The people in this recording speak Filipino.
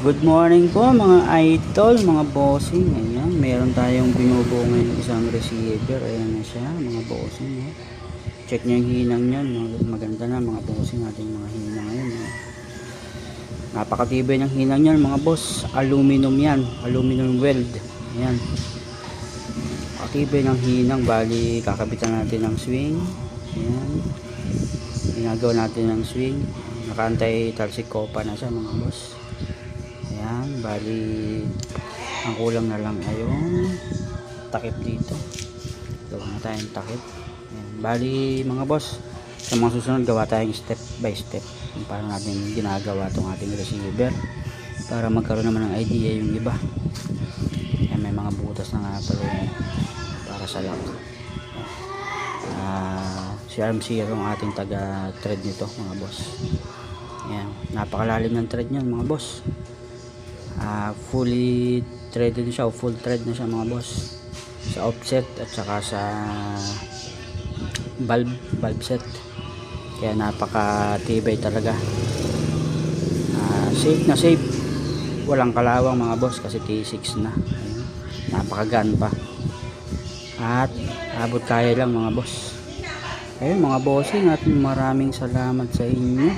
Good morning po mga idol, mga bossing. Ayan, meron tayong binubuo ngayon isang receiver. Ayan na siya mga bossing. Check nyo yung hinang nyan. Maganda na mga bossing ating mga hinang ngayon. Napakatibay ng hinang nyan mga boss. Aluminum yan, aluminum weld. Ayan, pakatibay ng hinang. Bali kakabitan natin ng swing. Ayan, ginagawa natin ng swing. Nakaantay talsikopa na siya mga boss. Ayan, bali ang kulang na lang ay yung takip dito. Gawa na tayong takip. Ayan, bali mga boss, sa mga susunod gawa tayong step by step kung paano natin ginagawa itong ating receiver para magkaroon naman ng idea yung iba. Ayan, may mga butas na nga pala para sa lock. Si RMC ang ating taga thread nito mga boss. Ayan, napakalalim ng thread niyan mga boss. Fully threaded siya, o full thread na siya mga boss, sa offset at saka sa valve set, kaya napakatibay talaga. Safe na safe, walang kalawang mga boss kasi T6 na. Ayan, napakagaan pa at abot kaya lang mga boss. Ayun mga bossing, at maraming salamat sa inyo.